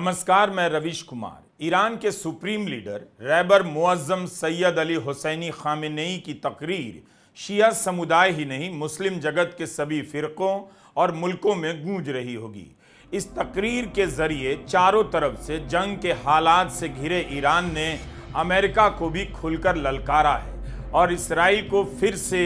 नमस्कार, मैं रवीश कुमार। ईरान के सुप्रीम लीडर रहबर मुअज्जम सैयद अली हुसैनी खामेनेई की तकरीर शिया समुदाय ही नहीं, मुस्लिम जगत के सभी फिरकों और मुल्कों में गूंज रही होगी। इस तकरीर के जरिए चारों तरफ से जंग के हालात से घिरे ईरान ने अमेरिका को भी खुलकर ललकारा है और इसराइल को फिर से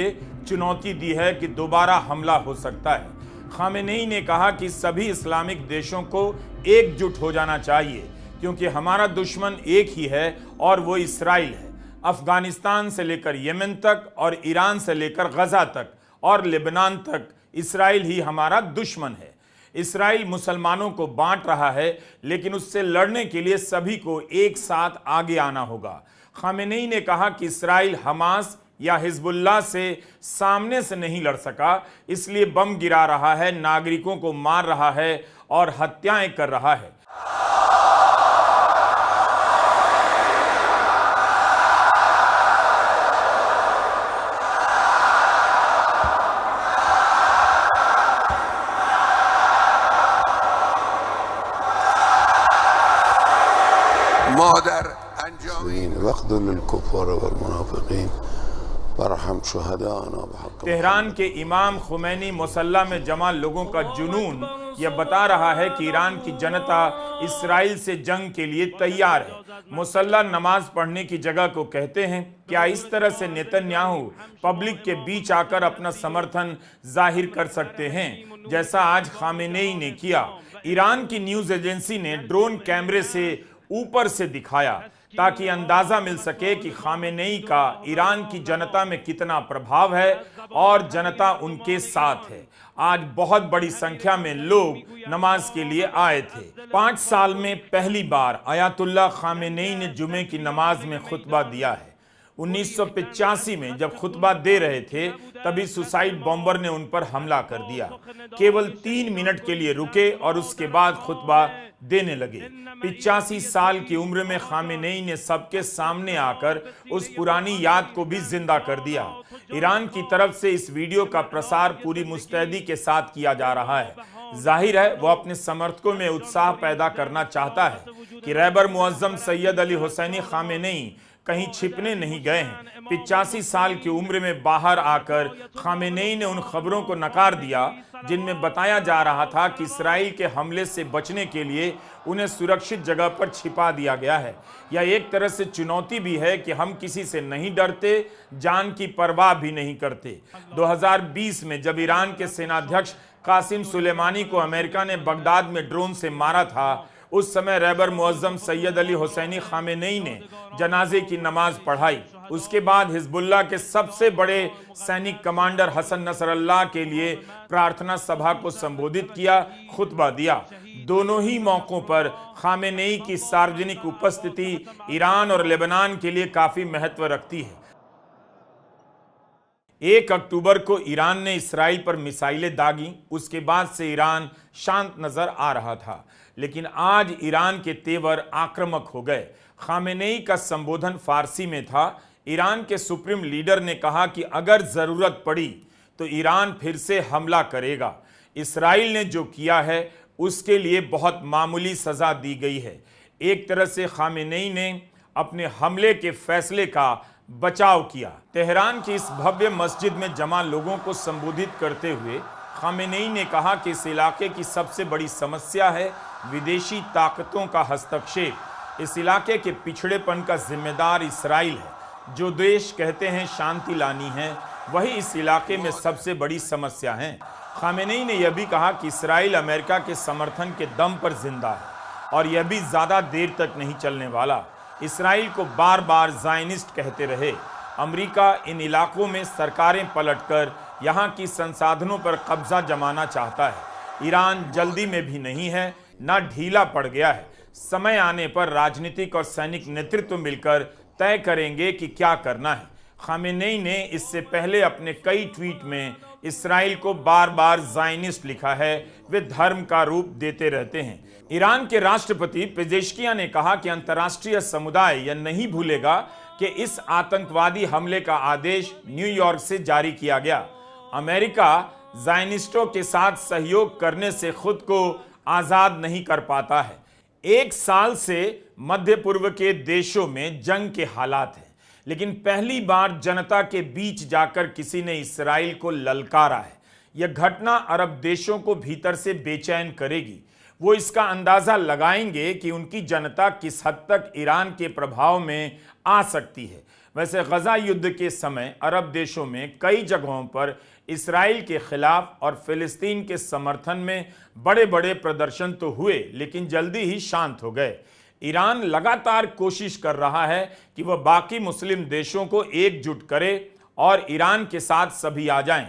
चुनौती दी है कि दोबारा हमला हो सकता है। खामेनेई ने कहा कि सभी इस्लामिक देशों को एकजुट हो जाना चाहिए क्योंकि हमारा दुश्मन एक ही है और वो इसराइल है। अफगानिस्तान से लेकर यमन तक और ईरान से लेकर गजा तक और लेबनान तक इसराइल ही हमारा दुश्मन है। इसराइल मुसलमानों को बांट रहा है, लेकिन उससे लड़ने के लिए सभी को एक साथ आगे आना होगा। खामेनेई ने कहा कि इसराइल हमास या हिजबुल्लाह से सामने से नहीं लड़ सका, इसलिए बम गिरा रहा है, नागरिकों को मार रहा है और हत्याएं कर रहा है। तेहरान के इमाम खुमैनी मुसल्ला में जमा लोगों का जुनून यह बता रहा है कि ईरान की जनता इसराइल से जंग के लिए तैयार है। मुसल्ला नमाज पढ़ने की जगह को कहते हैं। क्या इस तरह से नेतन्याहू पब्लिक के बीच आकर अपना समर्थन जाहिर कर सकते हैं, जैसा आज खामेनेई ने किया? ईरान की न्यूज एजेंसी ने ड्रोन कैमरे से ऊपर से दिखाया ताकि अंदाजा मिल सके कि खामेनेई का ईरान की जनता में कितना प्रभाव है और जनता उनके साथ है। आज बहुत बड़ी संख्या में लोग नमाज के लिए आए थे। 5 साल में पहली बार अयातुल्लाह खामेनेई ने जुमे की नमाज में खुतबा दिया है। 1985 में जब खुतबा दे रहे थे तभी सुसाइड बॉम्बर ने उन पर हमला कर दिया। केवल 3 मिनट के लिए रुके और उसके बाद खुतबा देने लगे। 85 साल की उम्र में खामेनेई ने सबके सामने आकर उस पुरानी याद को भी जिंदा कर दिया। ईरान की तरफ से इस वीडियो का प्रसार पूरी मुस्तैदी के साथ किया जा रहा है। जाहिर है वो अपने समर्थकों में उत्साह पैदा करना चाहता है कि रहबर मुअज्जम सैयद अली हुसैनी खामेनेई कहीं छिपने नहीं गए हैं। 85 साल की उम्र में बाहर आकर खामेनेई ने उन खबरों को नकार दिया जिनमें बताया जा रहा था कि इसराइल के हमले से बचने के लिए उन्हें सुरक्षित जगह पर छिपा दिया गया है। यह एक तरह से चुनौती भी है कि हम किसी से नहीं डरते, जान की परवाह भी नहीं करते। 2020 में जब ईरान के सेनाध्यक्ष कासिम सुलेमानी को अमेरिका ने बगदाद में ड्रोन से मारा था, उस समय रहबर मुअज्जम सैयद अली हुसैनी खामेनेई ने जनाजे की नमाज पढ़ाई। उसके बाद हिजबुल्लाह के सबसे बड़े सैनिक कमांडर हसन नसरल्लाह के लिए प्रार्थना सभा को संबोधित किया, खुतबा दिया। दोनों ही मौकों पर खामेनेई की सार्वजनिक उपस्थिति ईरान और लेबनान के लिए काफी महत्व रखती है। 1 अक्टूबर को ईरान ने इसराइल पर मिसाइलें दागी। उसके बाद से ईरान शांत नजर आ रहा था, लेकिन आज ईरान के तेवर आक्रामक हो गए। खामेनेई का संबोधन फारसी में था। ईरान के सुप्रीम लीडर ने कहा कि अगर जरूरत पड़ी तो ईरान फिर से हमला करेगा। इसराइल ने जो किया है उसके लिए बहुत मामूली सजा दी गई है। एक तरह से खामेनेई ने अपने हमले के फैसले का बचाव किया। तेहरान की इस भव्य मस्जिद में जमा लोगों को संबोधित करते हुए खामेनेई ने कहा कि इस इलाके की सबसे बड़ी समस्या है विदेशी ताकतों का हस्तक्षेप। इस इलाके के पिछड़ेपन का जिम्मेदार इसराइल है। जो देश कहते हैं शांति लानी है, वही इस इलाके में सबसे बड़ी समस्या है। खामेनेई ने यह भी कहा कि इसराइल अमेरिका के समर्थन के दम पर जिंदा है और यह भी ज्यादा देर तक नहीं चलने वाला। इसराइल को बार बार ज़ायनिस्ट कहते रहे। अमेरिका इन इलाकों में सरकारें पलटकर यहाँ की संसाधनों पर कब्जा जमाना चाहता है। ईरान जल्दी में भी नहीं है, ना ढीला पड़ गया है। समय आने पर राजनीतिक और सैनिक नेतृत्व मिलकर तय करेंगे कि क्या करना है। खामेनेई ने इससे पहले अपने कई ट्वीट में इसराइल को बार बार ज़ायनिस्ट लिखा है। वे धर्म का रूप देते रहते हैं। ईरान के राष्ट्रपति पेजेश्कियां ने कहा कि अंतर्राष्ट्रीय समुदाय यह नहीं भूलेगा कि इस आतंकवादी हमले का आदेश न्यूयॉर्क से जारी किया गया। अमेरिका ज़ायनिस्टों के साथ सहयोग करने से खुद को आज़ाद नहीं कर पाता है। एक साल से मध्य पूर्व के देशों में जंग के हालात हैं, लेकिन पहली बार जनता के बीच जाकर किसी ने इस्राइल को ललकारा है। यह घटना अरब देशों को भीतर से बेचैन करेगी। वो इसका अंदाजा लगाएंगे कि उनकी जनता किस हद तक ईरान के प्रभाव में आ सकती है। वैसे गजा युद्ध के समय अरब देशों में कई जगहों पर इस्राइल के खिलाफ और फिलिस्तीन के समर्थन में बड़े बड़े प्रदर्शन तो हुए, लेकिन जल्दी ही शांत हो गए। ईरान लगातार कोशिश कर रहा है कि वह बाकी मुस्लिम देशों को एकजुट करे और ईरान के साथ सभी आ जाएं।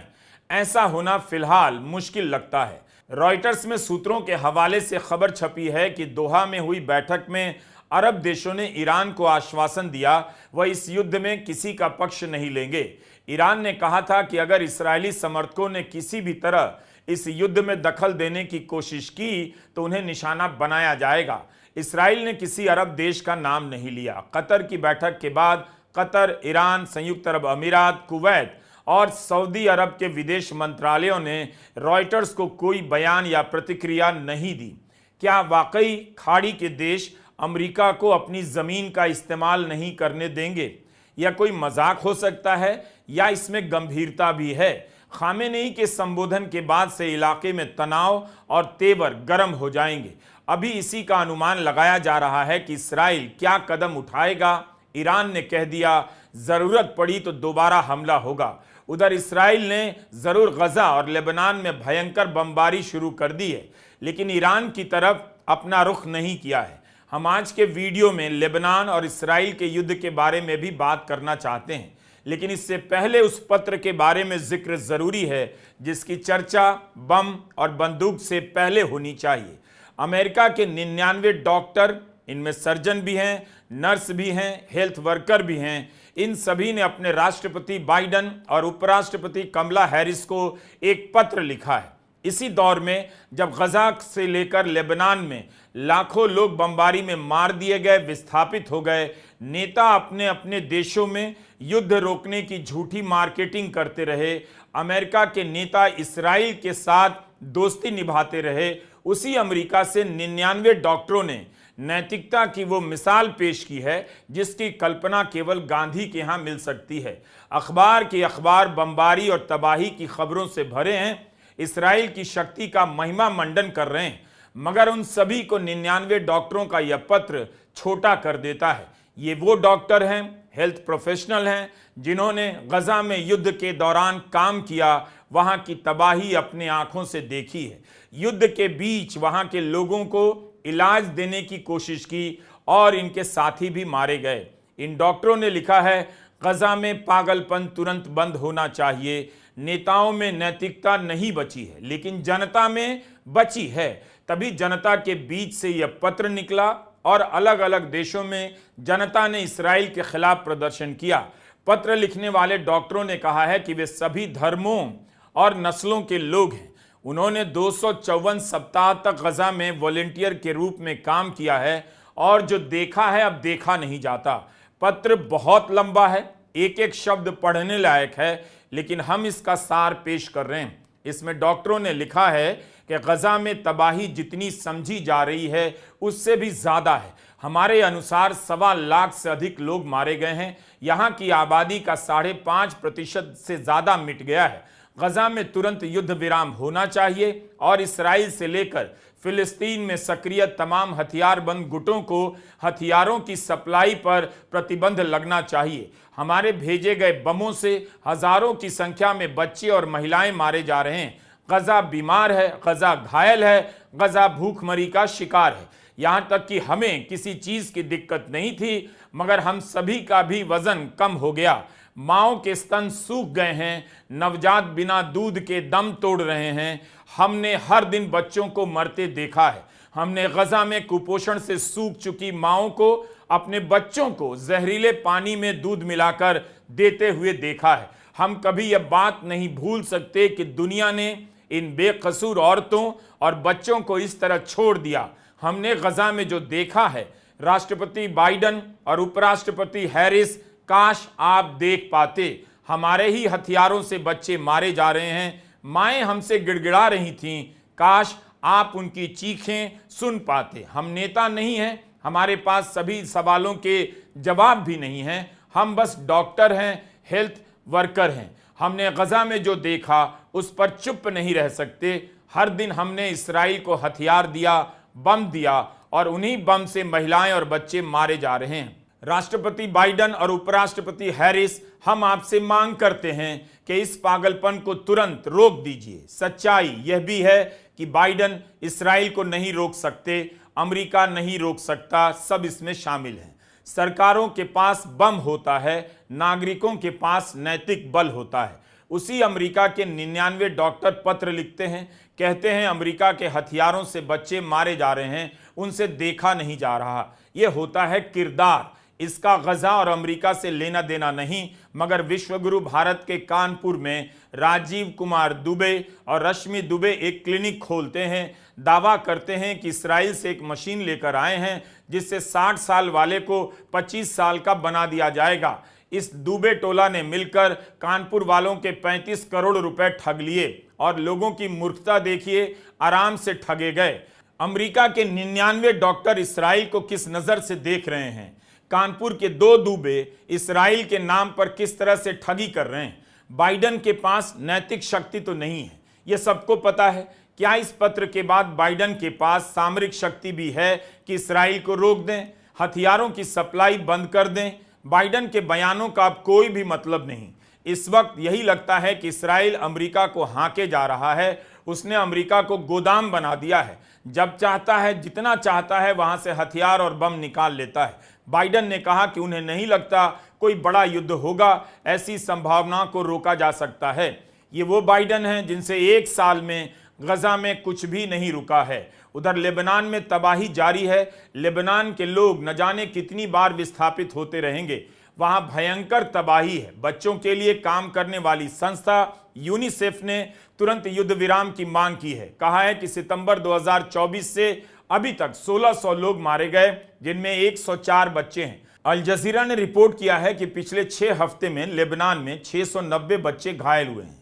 ऐसा होना फिलहाल मुश्किल लगता है। रॉयटर्स में सूत्रों के हवाले से खबर छपी है कि दोहा में हुई बैठक में अरब देशों ने ईरान को आश्वासन दिया वह इस युद्ध में किसी का पक्ष नहीं लेंगे। ईरान ने कहा था कि अगर इस्राएली समर्थकों ने किसी भी तरह इस युद्ध में दखल देने की कोशिश की तो उन्हें निशाना बनाया जाएगा। इस्राएल ने किसी अरब देश का नाम नहीं लिया। कतर की बैठक के बाद कतर, ईरान, संयुक्त अरब अमीरात, कुवैत और सऊदी अरब के विदेश मंत्रालयों ने रॉयटर्स को कोई बयान या प्रतिक्रिया नहीं दी। क्या वाकई खाड़ी के देश अमेरिका को अपनी जमीन का इस्तेमाल नहीं करने देंगे? यह कोई मजाक हो सकता है या इसमें गंभीरता भी है? खामेनेई के संबोधन के बाद से इलाके में तनाव और तेवर गर्म हो जाएंगे। अभी इसी का अनुमान लगाया जा रहा है कि इस्राइल क्या कदम उठाएगा। ईरान ने कह दिया जरूरत पड़ी तो दोबारा हमला होगा। उधर इस्राइल ने जरूर गजा और लेबनान में भयंकर बमबारी शुरू कर दी है, लेकिन ईरान की तरफ अपना रुख नहीं किया है। हम आज के वीडियो में लेबनान और इस्राइल के युद्ध के बारे में भी बात करना चाहते हैं, लेकिन इससे पहले उस पत्र के बारे में जिक्र जरूरी है जिसकी चर्चा बम और बंदूक से पहले होनी चाहिए। अमेरिका के 99 डॉक्टर, इनमें सर्जन भी हैं, नर्स भी हैं, हेल्थ वर्कर भी हैं, इन सभी ने अपने राष्ट्रपति बाइडन और उपराष्ट्रपति कमला हैरिस को एक पत्र लिखा है। इसी दौर में जब गजा से लेकर लेबनान में लाखों लोग बमबारी में मार दिए गए, विस्थापित हो गए, नेता अपने अपने देशों में युद्ध रोकने की झूठी मार्केटिंग करते रहे, अमेरिका के नेता इस्राइल के साथ दोस्ती निभाते रहे, उसी अमेरिका से 99 डॉक्टरों ने नैतिकता की वो मिसाल पेश की है जिसकी कल्पना केवल गांधी के यहाँ मिल सकती है। अखबार के अखबार बमबारी और तबाही की खबरों से भरे हैं, इस्राइल की शक्ति का महिमा मंडन कर रहे हैं, मगर उन सभी को 99 डॉक्टरों का यह पत्र छोटा कर देता है। ये वो डॉक्टर हैं, हेल्थ प्रोफेशनल हैं, जिन्होंने गजा में युद्ध के दौरान काम किया, वहां की तबाही अपने आंखों से देखी है, युद्ध के बीच वहां के लोगों को इलाज देने की कोशिश की और इनके साथी भी मारे गए। इन डॉक्टरों ने लिखा है गजा में पागलपन तुरंत बंद होना चाहिए। नेताओं में नैतिकता नहीं बची है, लेकिन जनता में बची है। तभी जनता के बीच से यह पत्र निकला और अलग अलग देशों में जनता ने इस्राइल के खिलाफ प्रदर्शन किया। पत्र लिखने वाले डॉक्टरों ने कहा है कि वे सभी धर्मों और नस्लों के लोग हैं। उन्होंने 254 सप्ताह तक गजा में वॉलंटियर के रूप में काम किया है और जो देखा है अब देखा नहीं जाता। पत्र बहुत लंबा है, एक एक शब्द पढ़ने लायक है, लेकिन हम इसका सार पेश कर रहे हैं। इसमें डॉक्टरों ने लिखा है कि गजा में तबाही जितनी समझी जा रही है उससे भी ज्यादा है। हमारे अनुसार 1.25 लाख से अधिक लोग मारे गए हैं। यहाँ की आबादी का 5.5% से ज्यादा मिट गया है। गजा में तुरंत युद्ध विराम होना चाहिए और इस्राइल से लेकर फिलिस्तीन में सक्रिय तमाम हथियारबंद गुटों को हथियारों की सप्लाई पर प्रतिबंध लगना चाहिए। हमारे भेजे गए बमों से हजारों की संख्या में बच्चे और महिलाएं मारे जा रहे हैं। गजा बीमार है, गजा घायल है, गजा भूखमरी का शिकार है। यहाँ तक कि हमें किसी चीज की दिक्कत नहीं थी, मगर हम सभी का भी वजन कम हो गया। माओ के स्तन सूख गए हैं, नवजात बिना दूध के दम तोड़ रहे हैं। हमने हर दिन बच्चों को मरते देखा है। हमने गजा में कुपोषण से सूख चुकी माओ को अपने बच्चों को जहरीले पानी में दूध मिलाकर देते हुए देखा है। हम कभी यह बात नहीं भूल सकते कि दुनिया ने इन बेकसूर औरतों और बच्चों को इस तरह छोड़ दिया। हमने गजा में जो देखा है, राष्ट्रपति बाइडन और उपराष्ट्रपति हैरिस, काश आप देख पाते। हमारे ही हथियारों से बच्चे मारे जा रहे हैं। माएं हमसे गिड़गिड़ा रही थीं, काश आप उनकी चीखें सुन पाते। हम नेता नहीं हैं, हमारे पास सभी सवालों के जवाब भी नहीं हैं, हम बस डॉक्टर हैं, हेल्थ वर्कर हैं। हमने गजा में जो देखा उस पर चुप नहीं रह सकते। हर दिन हमने इस्राइल को हथियार दिया, बम दिया, और उन्हीं बम से महिलाएं और बच्चे मारे जा रहे हैं। राष्ट्रपति बाइडन और उपराष्ट्रपति हैरिस, हम आपसे मांग करते हैं कि इस पागलपन को तुरंत रोक दीजिए। सच्चाई यह भी है कि बाइडन इस्राइल को नहीं रोक सकते, अमेरिका नहीं रोक सकता, सब इसमें शामिल हैं। सरकारों के पास बम होता है, नागरिकों के पास नैतिक बल होता है। उसी अमेरिका के 99 डॉक्टर पत्र लिखते हैं, कहते हैं अमेरिका के हथियारों से बच्चे मारे जा रहे हैं, उनसे देखा नहीं जा रहा। यह होता है किरदार। इसका गजा और अमेरिका से लेना देना नहीं, मगर विश्वगुरु भारत के कानपुर में राजीव कुमार दुबे और रश्मि दुबे एक क्लिनिक खोलते हैं, दावा करते हैं कि इस्राइल से एक मशीन लेकर आए हैं जिससे 60 साल वाले को 25 साल का बना दिया जाएगा। इस दुबे टोला ने मिलकर कानपुर वालों के 35 करोड़ रुपए ठग लिए, और लोगों की मूर्खता देखिए, आराम से ठगे गए। अमेरिका के 99 डॉक्टर इस्राइल को किस नजर से देख रहे हैं, कानपुर के 2 दुबे इस्राइल के नाम पर किस तरह से ठगी कर रहे हैं। बाइडन के पास नैतिक शक्ति तो नहीं है, यह सबको पता है। क्या इस पत्र के बाद बाइडन के पास सामरिक शक्ति भी है कि इस्राइल को रोक दें, हथियारों की सप्लाई बंद कर दें? बाइडन के बयानों का अब कोई भी मतलब नहीं। इस वक्त यही लगता है कि इस्राइल अमेरिका को हांके जा रहा है। उसने अमेरिका को गोदाम बना दिया है, जब चाहता है, जितना चाहता है वहां से हथियार और बम निकाल लेता है। बाइडन ने कहा कि उन्हें नहीं लगता कोई बड़ा युद्ध होगा, ऐसी संभावना को रोका जा सकता है। ये वो बाइडन हैं जिनसे 1 साल में गजा में कुछ भी नहीं रुका है। उधर लेबनान में तबाही जारी है। लेबनान के लोग न जाने कितनी बार विस्थापित होते रहेंगे। वहां भयंकर तबाही है। बच्चों के लिए काम करने वाली संस्था यूनिसेफ ने तुरंत युद्ध विराम की मांग की है। कहा है कि सितंबर 2024 से अभी तक 1600 लोग मारे गए, जिनमें 104 बच्चे हैं। अल जजीरा ने रिपोर्ट किया है कि पिछले 6 हफ्ते में लेबनान में 690 बच्चे घायल हुए हैं।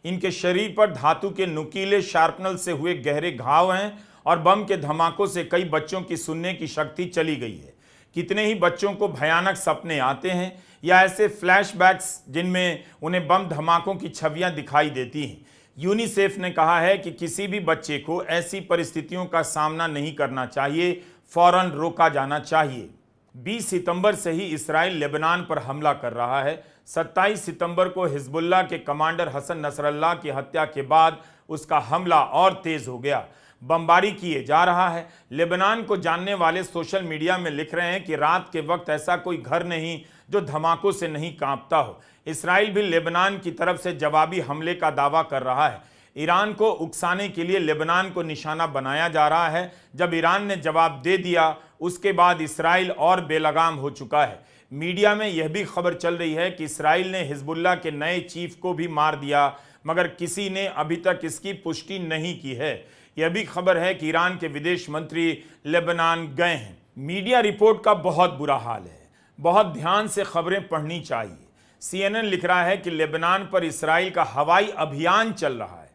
इनके शरीर पर धातु के नुकीले शार्पनल से हुए गहरे घाव हैं, और बम के धमाकों से कई बच्चों की सुनने की शक्ति चली गई है। कितने ही बच्चों को भयानक सपने आते हैं, या ऐसे फ्लैशबैक्स जिनमें उन्हें बम धमाकों की छवियां दिखाई देती हैं। यूनिसेफ ने कहा है कि किसी भी बच्चे को ऐसी परिस्थितियों का सामना नहीं करना चाहिए, फौरन रोका जाना चाहिए। 20 सितंबर से ही इस्राइल लेबनान पर हमला कर रहा है। 27 सितंबर को हिजबुल्लाह के कमांडर हसन नसरल्लाह की हत्या के बाद उसका हमला और तेज हो गया। बमबारी किए जा रहा है। लेबनान को जानने वाले सोशल मीडिया में लिख रहे हैं कि रात के वक्त ऐसा कोई घर नहीं जो धमाकों से नहीं कांपता हो। इस्राइल भी लेबनान की तरफ से जवाबी हमले का दावा कर रहा है। ईरान को उकसाने के लिए लेबनान को निशाना बनाया जा रहा है। जब ईरान ने जवाब दे दिया, उसके बाद इस्राइल और बेलगाम हो चुका है। मीडिया में यह भी खबर चल रही है कि इस्राइल ने हिजबुल्लाह के नए चीफ को भी मार दिया, मगर किसी ने अभी तक इसकी पुष्टि नहीं की है। यह भी खबर है कि ईरान के विदेश मंत्री लेबनान गए हैं। मीडिया रिपोर्ट का बहुत बुरा हाल है, बहुत ध्यान से खबरें पढ़नी चाहिए। CNN लिख रहा है कि लेबनान पर इस्राइल का हवाई अभियान चल रहा है।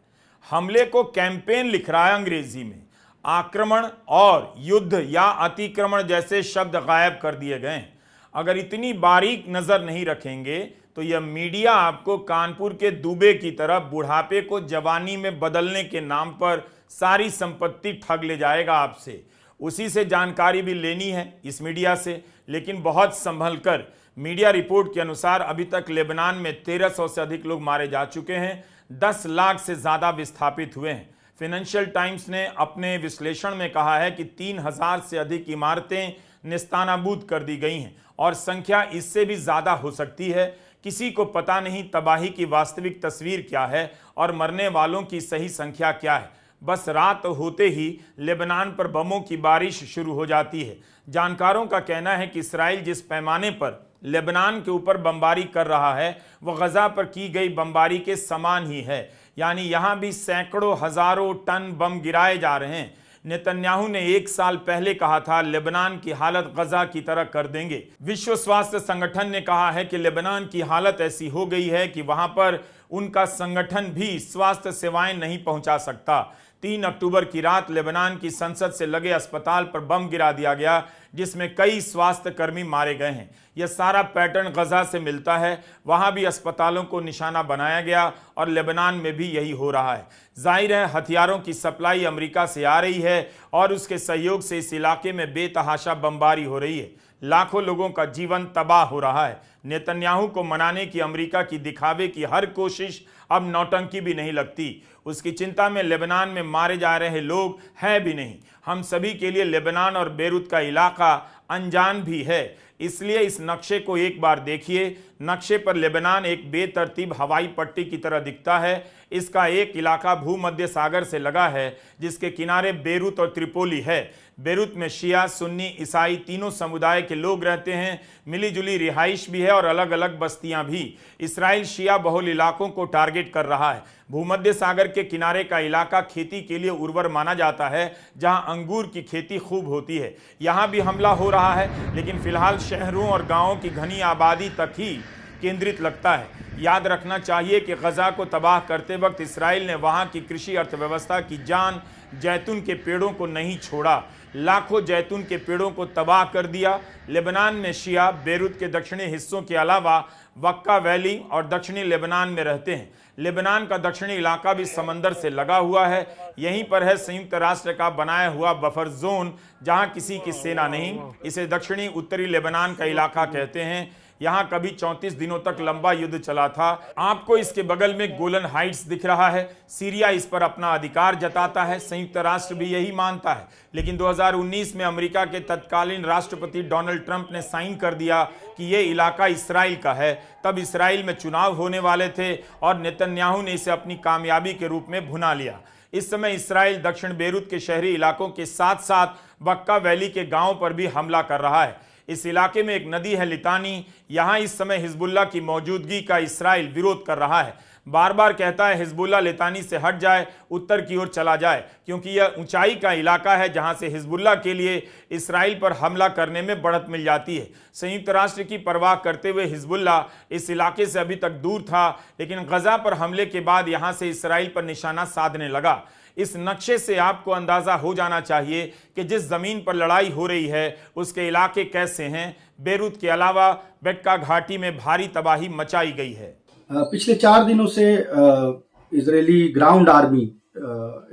हमले को कैंपेन लिख रहा है अंग्रेजी में। आक्रमण और युद्ध या अतिक्रमण जैसे शब्द गायब कर दिए गए हैं। अगर इतनी बारीक नजर नहीं रखेंगे तो यह मीडिया आपको कानपुर के दुबे की तरह बुढ़ापे को जवानी में बदलने के नाम पर सारी संपत्ति ठग ले जाएगा आपसे। उसी से जानकारी भी लेनी है इस मीडिया से, लेकिन बहुत संभल कर। मीडिया रिपोर्ट के अनुसार अभी तक लेबनान में 1300 से अधिक लोग मारे जा चुके हैं, 10 लाख से ज्यादा विस्थापित हुए हैं। फाइनेंशियल टाइम्स ने अपने विश्लेषण में कहा है कि 3000 से अधिक इमारतें नेस्तानाबूद कर दी गई हैं, और संख्या इससे भी ज्यादा हो सकती है। किसी को पता नहीं तबाही की वास्तविक तस्वीर क्या है और मरने वालों की सही संख्या क्या है। बस रात होते ही लेबनान पर बमों की बारिश शुरू हो जाती है। जानकारों का कहना है कि इस्राइल जिस पैमाने पर लेबनान के ऊपर बमबारी कर रहा है वह गजा पर की गई बमबारी के समान ही है, यानी यहां भी सैकड़ों हजारों टन बम गिराए जा रहे हैं। नेतन्याहू ने 1 साल पहले कहा था लेबनान की हालत गजा की तरह कर देंगे। विश्व स्वास्थ्य संगठन ने कहा है कि लेबनान की हालत ऐसी हो गई है कि वहां पर उनका संगठन भी स्वास्थ्य सेवाएं नहीं पहुंचा सकता। 3 अक्टूबर की रात लेबनान की संसद से लगे अस्पताल पर बम गिरा दिया गया, जिसमें कई स्वास्थ्य कर्मी मारे गए हैं। यह सारा पैटर्न गजा से मिलता है। वहां भी अस्पतालों को निशाना बनाया गया और लेबनान में भी यही हो रहा है। जाहिर है हथियारों की सप्लाई अमेरिका से आ रही है और उसके सहयोग से इस इलाके में बेतहाशा बमबारी हो रही है। लाखों लोगों का जीवन तबाह हो रहा है। नेतन्याहू को मनाने की अमेरिका की दिखावे की हर कोशिश अब नौटंकी भी नहीं लगती। उसकी चिंता में लेबनान में मारे जा रहे लोग हैं भी नहीं। हम सभी के लिए लेबनान और बेरूत का इलाका अनजान भी है। इसलिए इस नक्शे को एक बार देखिए। नक्शे पर लेबनान एक बेतरतीब हवाई पट्टी की तरह दिखता है। इसका एक इलाका भूमध्य सागर से लगा है, जिसके किनारे बेरूत और त्रिपोली है। बेरूत में शिया, सुन्नी, ईसाई तीनों समुदाय के लोग रहते हैं। मिलीजुली रिहाइश भी है और अलग अलग बस्तियां भी। इसराइल शिया बहुल इलाकों को टारगेट कर रहा है। भूमध्य सागर के किनारे का इलाका खेती के लिए उर्वर माना जाता है, जहां अंगूर की खेती खूब होती है। यहां भी हमला हो रहा है, लेकिन फिलहाल शहरों और गांवों की घनी आबादी तक ही केंद्रित लगता है। याद रखना चाहिए कि गजा को तबाह करते वक्त इसराइल ने वहां की कृषि अर्थव्यवस्था की जान जैतून के पेड़ों को नहीं छोड़ा। लाखों जैतून के पेड़ों को तबाह कर दिया। लेबनान में शिया बेरूत के दक्षिणी हिस्सों के अलावा वक्का वैली और दक्षिणी लेबनान में रहते हैं। लेबनान का दक्षिणी इलाका भी समंदर से लगा हुआ है। यहीं पर है संयुक्त राष्ट्र का बनाया हुआ बफर जोन, जहां किसी की सेना नहीं। इसे दक्षिणी उत्तरी लेबनान का इलाका कहते हैं। यहां कभी 34 दिनों तक लंबा युद्ध चला था। आपको इसके बगल में गोलन हाइट्स दिख रहा है। सीरिया इस पर अपना अधिकार जताता है। संयुक्त राष्ट्र भी यही मानता है। लेकिन 2019 में अमेरिका के तत्कालीन राष्ट्रपति डोनाल्ड ट्रंप ने साइन कर दिया कि यह इलाका इसराइल का है। तब इसराइल में चुनाव होने वाले थे और नेतन्याहू ने इसे अपनी कामयाबी के रूप में भुना लिया। इस समय इसराइल दक्षिण बेरूत के शहरी इलाकों के साथ साथ वक्का वैली के गांवों पर भी हमला कर रहा है। इस इलाके में एक नदी है लितानी। यहां इस समय हिजबुल्लाह की मौजूदगी का इसराइल विरोध कर रहा है। बार बार कहता है हिजबुल्लाह लितानी से हट जाए, उत्तर की ओर चला जाए, क्योंकि यह ऊंचाई का इलाका है जहां से हिजबुल्लाह के लिए इसराइल पर हमला करने में बढ़त मिल जाती है। संयुक्त राष्ट्र की परवाह करते हुए हिजबुल्लाह इस इलाके से अभी तक दूर था, लेकिन गजा पर हमले के बाद यहां से इसराइल पर निशाना साधने लगा। इस नक्शे से आपको अंदाजा हो जाना चाहिए कि जिस जमीन पर लड़ाई हो रही है उसके इलाके कैसे हैं। बेरूत के अलावा बेक्का घाटी में भारी तबाही मचाई गई है। पिछले 4 दिनों से Israeli ground army,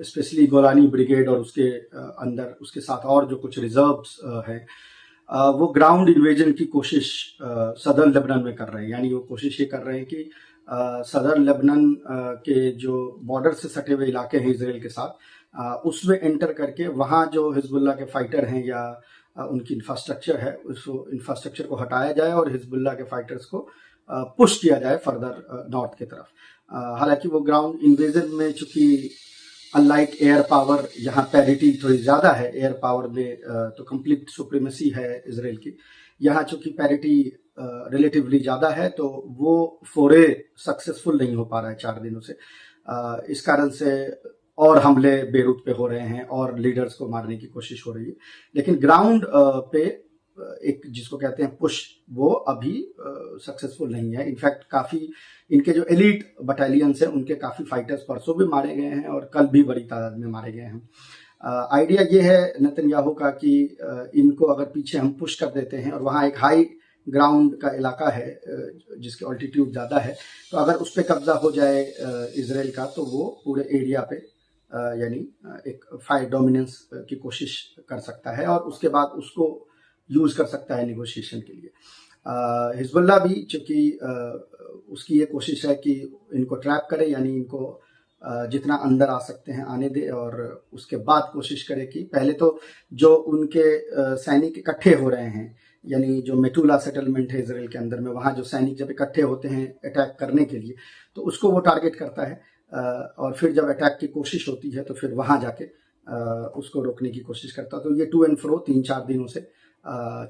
specially Golani brigade और उसके अंदर उसके साथ और जो कुछ रिजर्व्स हैं, वो ग्राउंड इन्वेजन की कोशिश सदर्न लेबनान में कर रहे हैं। यानी वो कोशिश ये कर रहे हैं कि सदर्न लेबनान के जो बॉर्डर से सटे हुए इलाके हैं इसराइल के साथ, उसमें एंटर करके वहाँ जो हिजबुल्लाह के फाइटर हैं या उनकी इंफ्रास्ट्रक्चर है, उस इंफ्रास्ट्रक्चर को हटाया जाए और हिजबुल्लाह के फाइटर्स को पुश किया जाए फर्दर नॉर्थ की तरफ। हालांकि वो ग्राउंड इन्वेजन में चूंकि अनलाइक एयर पावर, यहाँ पैरिटी थोड़ी ज़्यादा है एयर पावर में, तो कंप्लीट सुप्रीमेसी है इसराइल की। यहाँ चूंकि पैरिटी रिलेटिवली ज़्यादा है, तो वो फोरे सक्सेसफुल नहीं हो पा रहा है 4 दिनों से। इस कारण से और हमले बेरूत पे हो रहे हैं और लीडर्स को मारने की कोशिश हो रही है। लेकिन ग्राउंड पे एक जिसको कहते हैं पुश, वो अभी सक्सेसफुल नहीं है। इनफैक्ट काफ़ी इनके जो एलीट बटालियंस हैं उनके काफ़ी फाइटर्स परसों भी मारे गए हैं और कल भी बड़ी तादाद में मारे गए हैं। आइडिया ये है नेतन्याहू का कि इनको अगर पीछे हम पुश कर देते हैं और वहाँ एक हाई ग्राउंड का इलाका है जिसके ऑल्टीट्यूड ज़्यादा है, तो अगर उस पर कब्जा हो जाए इसराइल का, तो वो पूरे एरिया पे यानी एक फायर डोमिनेंस की कोशिश कर सकता है और उसके बाद उसको यूज़ कर सकता है नेगोशिएशन के लिए। हिजबुल्लाह भी चूँकि उसकी ये कोशिश है कि इनको ट्रैप करे, यानी इनको जितना अंदर आ सकते हैं आने दे और उसके बाद कोशिश करे कि पहले तो जो उनके सैनिक इकट्ठे हो रहे हैं, यानी जो मेटुला सेटलमेंट है इसराइल के अंदर में, वहाँ जो सैनिक जब इकट्ठे होते हैं अटैक करने के लिए, तो उसको वो टारगेट करता है और फिर जब अटैक की कोशिश होती है तो फिर वहाँ जाके उसको रोकने की कोशिश करता है। तो ये टू एंड फ्रो 3-4 दिनों से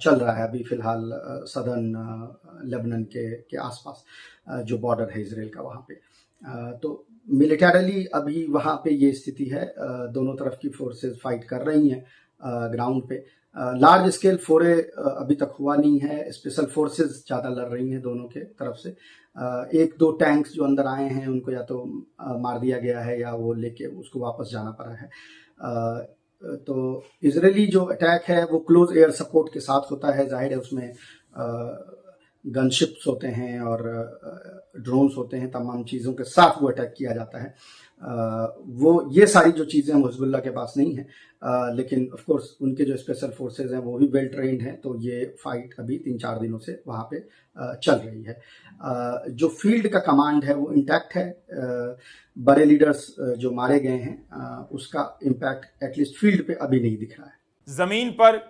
चल रहा है अभी फिलहाल सदर्न लेबनान के आसपास जो बॉर्डर है इसराइल का, वहाँ पे। तो मिलिटरीली अभी वहाँ पे ये स्थिति है, दोनों तरफ की फोर्सेस फाइट कर रही हैं ग्राउंड पे। लार्ज स्केल फोरे अभी तक हुआ नहीं है। स्पेशल फोर्सेस ज़्यादा लड़ रही हैं दोनों के तरफ से। एक दो टैंक्स जो अंदर आए हैं उनको या तो मार दिया गया है या वो लेके उसको वापस जाना पड़ा है। तो इजरायली जो अटैक है वो क्लोज एयर सपोर्ट के साथ होता है। जाहिर है उसमें गनशिप्स होते हैं और ड्रोन्स होते हैं, तमाम चीज़ों के साथ वो अटैक किया जाता है। वो ये सारी जो चीज़ें हिजबुल्लाह के पास नहीं है, लेकिन ऑफ कोर्स उनके जो स्पेशल फोर्सेज हैं वो भी वेल ट्रेंड हैं। तो ये फाइट अभी 3-4 दिनों से वहाँ पे चल रही है। जो फील्ड का कमांड है वो इंटैक्ट है। बड़े लीडर्स जो मारे गए हैं उसका इम्पैक्ट एटलीस्ट फील्ड पे अभी नहीं दिख रहा है। जमीन पर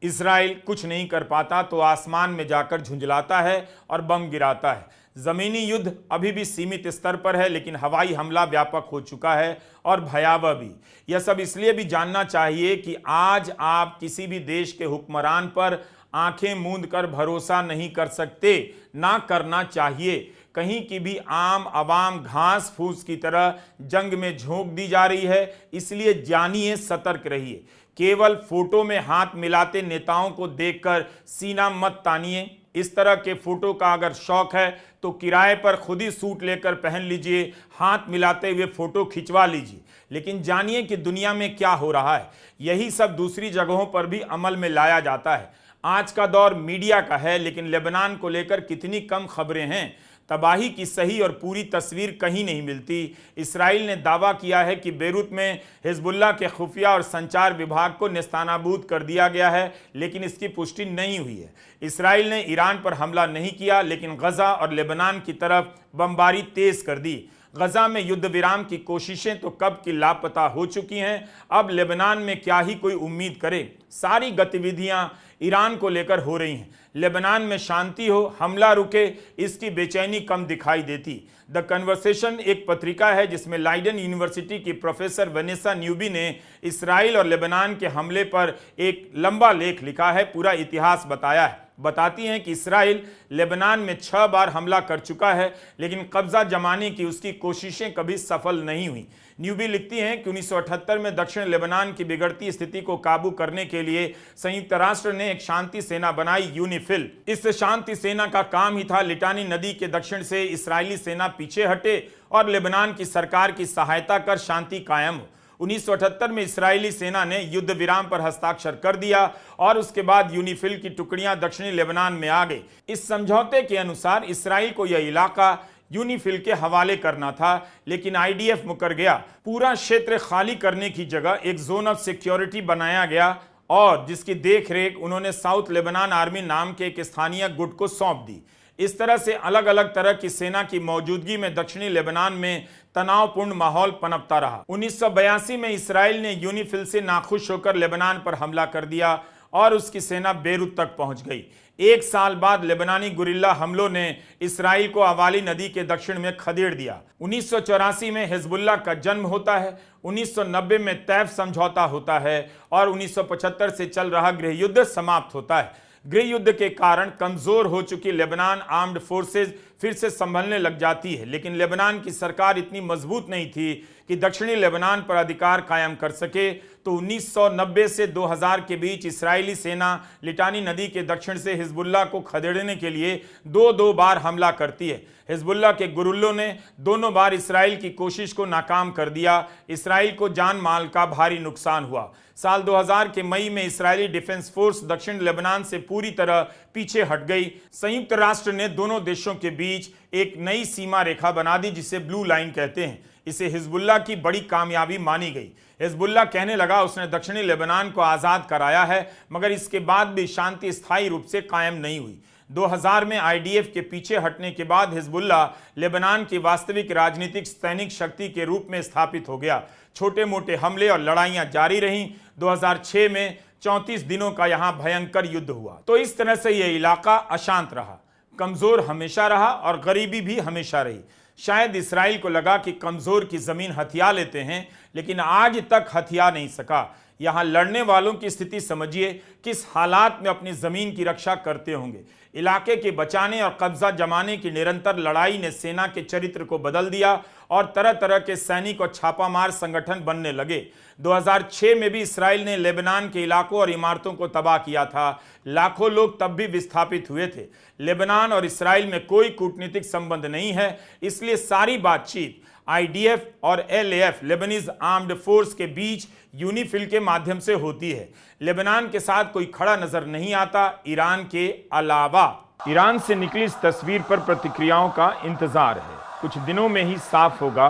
इजराइल कुछ नहीं कर पाता तो आसमान में जाकर झुंझलाता है और बम गिराता है। जमीनी युद्ध अभी भी सीमित स्तर पर है, लेकिन हवाई हमला व्यापक हो चुका है और भयावह भी। यह सब इसलिए भी जानना चाहिए कि आज आप किसी भी देश के हुक्मरान पर आंखें मूंद कर भरोसा नहीं कर सकते, ना करना चाहिए। कहीं की भी आम आवाम घास फूस की तरह जंग में झोंक दी जा रही है, इसलिए जानिए, सतर्क रहिए। केवल फोटो में हाथ मिलाते नेताओं को देखकर सीना मत तानिए। इस तरह के फोटो का अगर शौक है तो किराए पर खुद ही सूट लेकर पहन लीजिए, हाथ मिलाते हुए फोटो खिंचवा लीजिए। लेकिन जानिए कि दुनिया में क्या हो रहा है। यही सब दूसरी जगहों पर भी अमल में लाया जाता है। आज का दौर मीडिया का है, लेकिन लेबनान को लेकर कितनी कम खबरें हैं। तबाही की सही और पूरी तस्वीर कहीं नहीं मिलती। इसराइल ने दावा किया है कि बेरूत में हिजबुल्लाह के खुफिया और संचार विभाग को नेस्तानाबूद कर दिया गया है, लेकिन इसकी पुष्टि नहीं हुई है। इसराइल ने ईरान पर हमला नहीं किया, लेकिन गजा और लेबनान की तरफ बमबारी तेज कर दी। गजा में युद्ध विराम की कोशिशें तो कब की लापता हो चुकी हैं। अब लेबनान में क्या ही कोई उम्मीद करे। सारी गतिविधियां ईरान को लेकर हो रही हैं। लेबनान में शांति हो, हमला रुके, इसकी बेचैनी कम दिखाई देती। द कन्वर्सेशन एक पत्रिका है जिसमें लाइडन यूनिवर्सिटी की प्रोफेसर वनेसा न्यूबी ने इसराइल और लेबनान के हमले पर एक लंबा लेख लिखा है, पूरा इतिहास बताया है। बताती हैं कि इसराइल लेबनान में 6 बार हमला कर चुका है, लेकिन कब्जा जमाने की उसकी कोशिशें कभी सफल नहीं हुई। न्यूबी लिखती हैं कि 1978 में दक्षिण लेबनान की बिगड़ती स्थिति को काबू करने के लिए संयुक्त राष्ट्र ने एक शांति सेना बनाई, यूनिफिल। इस शांति सेना का काम ही था लिटानी नदी के दक्षिण से इस्राएली सेना पीछे हटे और लेबनान की सरकार की सहायता कर शांति कायम हो। 1978 में इस्राएली सेना ने युद्ध विराम पर हस्ताक्षर कर दिया और उसके बाद यूनिफिल की टुकड़ियां दक्षिणी लेबनान में आ गई। इस समझौते के अनुसार इस्राएल को यह इलाका यूनिफिल के हवाले करना था, लेकिन आईडीएफ मुकर गया। पूरा क्षेत्र खाली करने की जगह एक जोन ऑफ सिक्योरिटी बनाया गया और जिसकी देखरेख उन्होंने साउथ लेबनान आर्मी नाम के एक स्थानीय गुट को सौंप दी। इस तरह से अलग अलग तरह की सेना की मौजूदगी में दक्षिणी लेबनान में तनावपूर्ण माहौल पनपता रहा। 1982 में इसराइल ने यूनिफिल से नाखुश होकर लेबनान पर हमला कर दिया और उसकी सेना बेरूत तक पहुंच गई। 1 साल बाद लेबनानी गुरिल्ला हमलों ने इसराइल को अवाली नदी के दक्षिण में खदेड़ दिया। 1984 में हिजबुल्लाह का जन्म होता है, 1990 में तैफ समझौता होता है और 1975 से चल रहा गृह युद्ध समाप्त होता है। गृह युद्ध के कारण कमजोर हो चुकी लेबनान आर्म्ड फोर्सेज फिर से संभलने लग जाती है, लेकिन लेबनान की सरकार इतनी मजबूत नहीं थी कि दक्षिणी लेबनान पर अधिकार कायम कर सके। तो 1990 से 2000 के बीच इस्राएली सेना लिटानी नदी के दक्षिण से हिजबुल्लाह को खदेड़ने के लिए 2 बार हमला करती है। हिजबुल्लाह के गुरुल्लों ने दोनों बार इसराइल की कोशिश को नाकाम कर दिया। इसराइल को जान माल का भारी नुकसान हुआ। साल 2000 के मई में इस्राएली डिफेंस फोर्स दक्षिण लेबनान से पूरी तरह पीछे हट गई। संयुक्त राष्ट्र ने दोनों देशों के बीच एक नई सीमा रेखा बना दी जिसे ब्लू लाइन कहते हैं। इसे हिजबुल्लाह की बड़ी कामयाबी मानी गई। हिजबुल्लाह कहने लगा उसने दक्षिणी लेबनान को आज़ाद कराया है, मगर इसके बाद भी शांति स्थायी रूप से कायम नहीं हुई। 2000 में आईडीएफ के पीछे हटने के बाद हिजबुल्लाह लेबनान की वास्तविक राजनीतिक सैनिक शक्ति के रूप में स्थापित हो गया। छोटे मोटे हमले और लड़ाइयां जारी रहीं। 2006 में 34 दिनों का यहां भयंकर युद्ध हुआ। तो इस तरह से यह इलाका अशांत रहा, कमजोर हमेशा रहा और गरीबी भी हमेशा रही। शायद इसराइल को लगा कि कमजोर की जमीन हथिया लेते हैं, लेकिन आज तक हथिया नहीं सका। यहाँ लड़ने वालों की स्थिति समझिए, किस हालात में अपनी जमीन की रक्षा करते होंगे। इलाके के बचाने और कब्जा जमाने की निरंतर लड़ाई ने सेना के चरित्र को बदल दिया और तरह तरह के सैनिक और छापामार संगठन बनने लगे। 2006 में भी इसराइल ने लेबनान के इलाकों और इमारतों को तबाह किया था। लाखों लोग तब भी विस्थापित हुए थे। लेबनान और इसराइल में कोई कूटनीतिक संबंध नहीं है, इसलिए सारी बातचीत IDF और LAF लेबनीज आर्म्ड फोर्स के बीच यूनिफिल के माध्यम से होती है। लेबनान के साथ कोई खड़ा नजर नहीं आता, ईरान के अलावा। ईरान से निकली इस तस्वीर पर प्रतिक्रियाओं का इंतजार है। कुछ दिनों में ही साफ होगा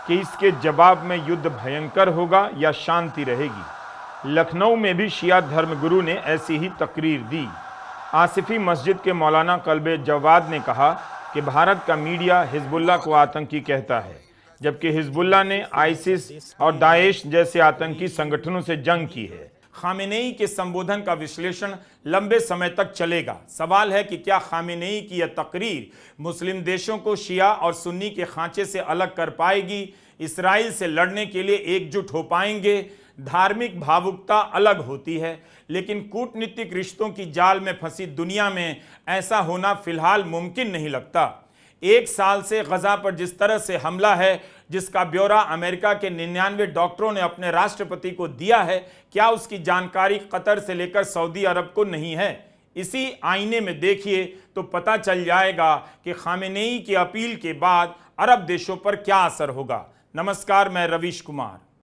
कि इसके जवाब में युद्ध भयंकर होगा या शांति रहेगी। लखनऊ में भी शिया धर्मगुरु ने ऐसी ही तकरीर दी। आसिफी मस्जिद के मौलाना कल्बे जवाद ने कहा कि भारत का मीडिया हिजबुल्लाह को आतंकी कहता है, जबकि हिजबुल्लाह ने आइसिस और दाएश जैसे आतंकी संगठनों से जंग की है। खामेनेई के संबोधन का विश्लेषण लंबे समय तक चलेगा। सवाल है कि क्या खामेनेई की यह तकरीर मुस्लिम देशों को शिया और सुन्नी के खांचे से अलग कर पाएगी? इसराइल से लड़ने के लिए एकजुट हो पाएंगे? धार्मिक भावुकता अलग होती है, लेकिन कूटनीतिक रिश्तों की जाल में फंसी दुनिया में ऐसा होना फिलहाल मुमकिन नहीं लगता। एक साल से गजा पर जिस तरह से हमला है, जिसका ब्यौरा अमेरिका के 99 डॉक्टरों ने अपने राष्ट्रपति को दिया है, क्या उसकी जानकारी कतर से लेकर सऊदी अरब को नहीं है? इसी आईने में देखिए तो पता चल जाएगा कि खामेनेई की अपील के बाद अरब देशों पर क्या असर होगा। नमस्कार, मैं रवीश कुमार।